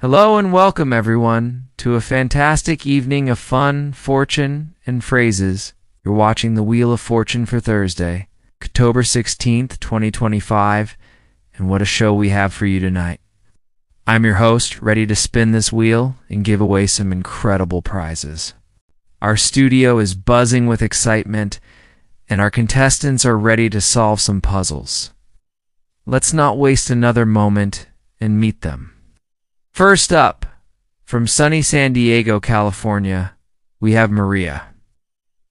Hello and welcome, everyone, to a fantastic evening of fun, fortune, and phrases. You're watching the Wheel of Fortune for Thursday, October 16th, 2025, and what a show we have for you tonight. I'm your host, ready to spin this wheel and give away some incredible prizes. Our studio is buzzing with excitement, and our contestants are ready to solve some puzzles. Let's not waste another moment and meet them. First up, from sunny San Diego, California, we have Maria.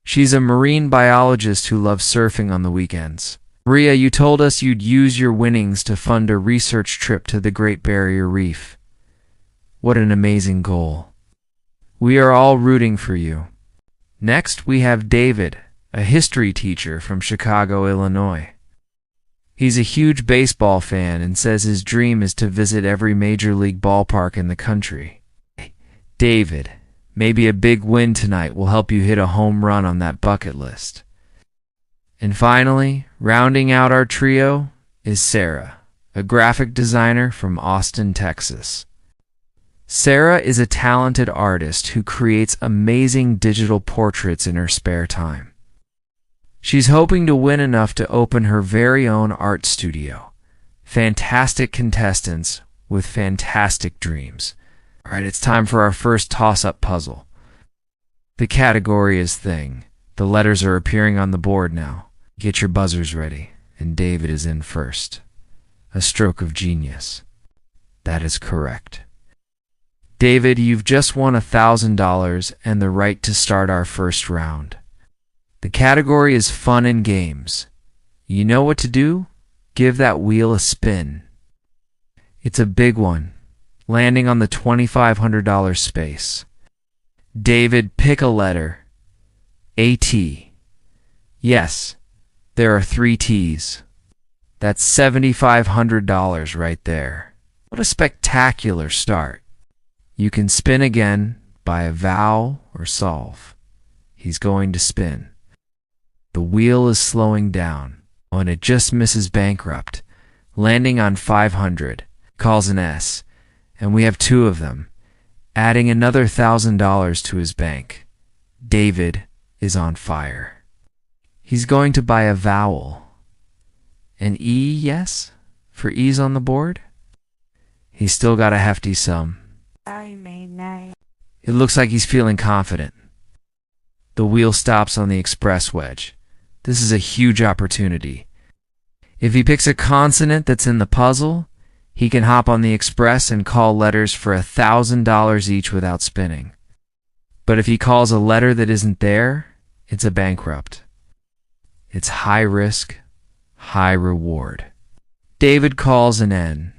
She's a marine biologist who loves surfing on the weekends. Maria, you told us you'd use your winnings to fund a research trip to the Great Barrier Reef. What an amazing goal. We are all rooting for you. Next, we have David, a history teacher from Chicago, Illinois. He's a huge baseball fan and says his dream is to visit every major league ballpark in the country. David, maybe a big win tonight will help you hit a home run on that bucket list. And finally, rounding out our trio is Sarah, a graphic designer from Austin, Texas. Sarah is a talented artist who creates amazing digital portraits in her spare time. She's hoping to win enough to open her very own art studio. Fantastic contestants with fantastic dreams. All right, it's time for our first toss-up puzzle. The category is thing. The letters are appearing on the board now. Get your buzzers ready, and David is in first. A stroke of genius. That is correct. David, you've just won $1,000 and the right to start our first round. The category is fun and games. You know what to do? Give that wheel a spin. It's a big one, landing on the $2,500 space. David, pick a letter. A-T. Yes, there are 3 T's. That's $7,500 right there. What a spectacular start. You can spin again by a vowel or solve. He's going to spin. The wheel is slowing down, and it just misses bankrupt, landing on 500, calls an S, and we have 2 of them, adding another $1,000 to his bank. David is on fire. He's going to buy a vowel. An E, yes? For E's on the board? He's still got a hefty sum. It looks like he's feeling confident. The wheel stops on the express wedge. This is a huge opportunity. If he picks a consonant that's in the puzzle, he can hop on the express and call letters for $1,000 each without spinning. But if he calls a letter that isn't there, it's a bankrupt. It's high risk, high reward. David calls an N,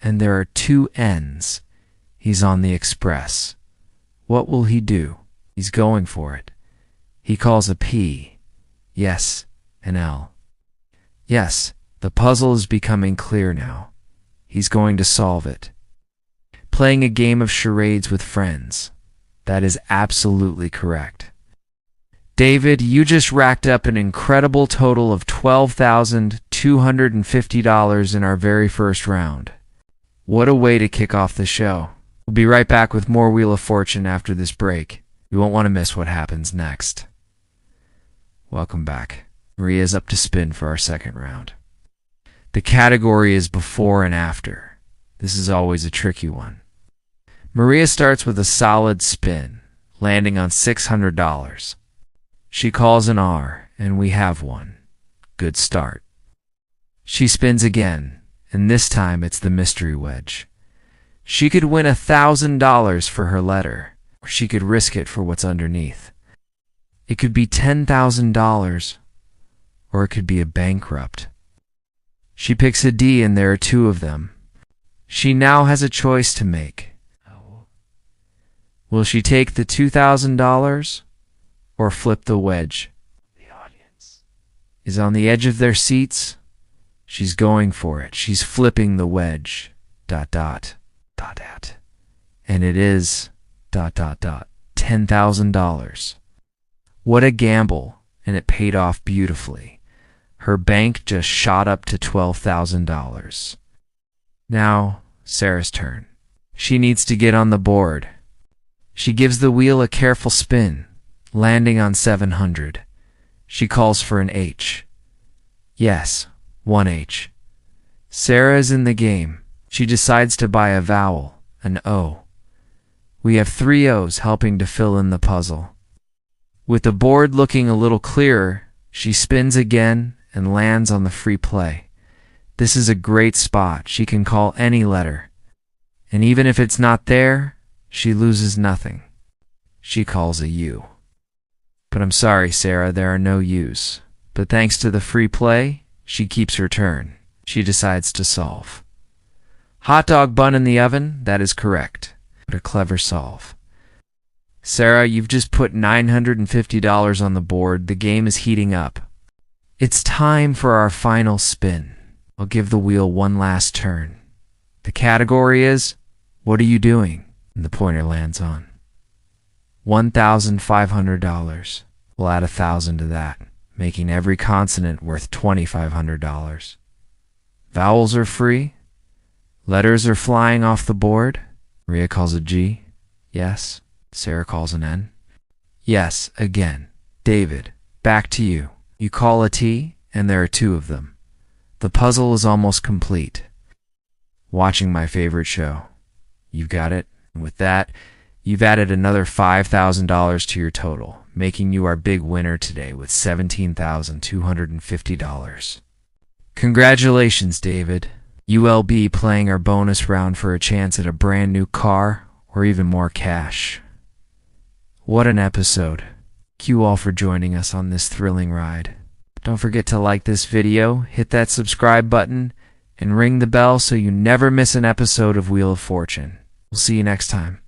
and there are 2 N's. He's on the express. What will he do? He's going for it. He calls a P. Yes, an L. Yes, the puzzle is becoming clear now. He's going to solve it. Playing a game of charades with friends. That is absolutely correct. David, you just racked up an incredible total of $12,250 in our very first round. What a way to kick off the show. We'll be right back with more Wheel of Fortune after this break. You won't want to miss what happens next. Welcome back. Maria's up to spin for our second round. The category is before and after. This is always a tricky one. Maria starts with a solid spin, landing on $600. She calls an R, and we have one. Good start. She spins again, and this time it's the mystery wedge. She could win $1,000 for her letter, or she could risk it for what's underneath. It could be $10,000, or it could be a bankrupt. She picks a D, and there are 2 of them. She now has a choice to make. Will she take the $2,000 or flip the wedge? The audience is on the edge of their seats. She's going for it. She's flipping the wedge. ... And it is ... $10,000. What a gamble, and it paid off beautifully. Her bank just shot up to $12,000. Now, Sarah's turn. She needs to get on the board. She gives the wheel a careful spin, landing on 700. She calls for an H. Yes, 1H. Sarah is in the game. She decides to buy a vowel, an O. We have 3 O's helping to fill in the puzzle. With the board looking a little clearer, she spins again and lands on the free play. This is a great spot. She can call any letter. And even if it's not there, she loses nothing. She calls a U. But I'm sorry, Sarah, there are no U's. But thanks to the free play, she keeps her turn. She decides to solve. Hot dog bun in the oven? That is correct. But a clever solve. Sarah, you've just put $950 on the board. The game is heating up. It's time for our final spin. I'll give the wheel one last turn. The category is, what are you doing? And the pointer lands on $1,500. We'll add 1,000 to that, making every consonant worth $2,500. Vowels are free. Letters are flying off the board. Maria calls a G. Yes. Sarah calls an N. Yes, again. David, back to you. You call a T, and there are 2 of them. The puzzle is almost complete. Watching my favorite show. You've got it. And with that, you've added another $5,000 to your total, making you our big winner today with $17,250. Congratulations, David. You'll be playing our bonus round for a chance at a brand new car or even more cash. What an episode. Thank you all for joining us on this thrilling ride. Don't forget to like this video, hit that subscribe button, and ring the bell so you never miss an episode of Wheel of Fortune. We'll see you next time.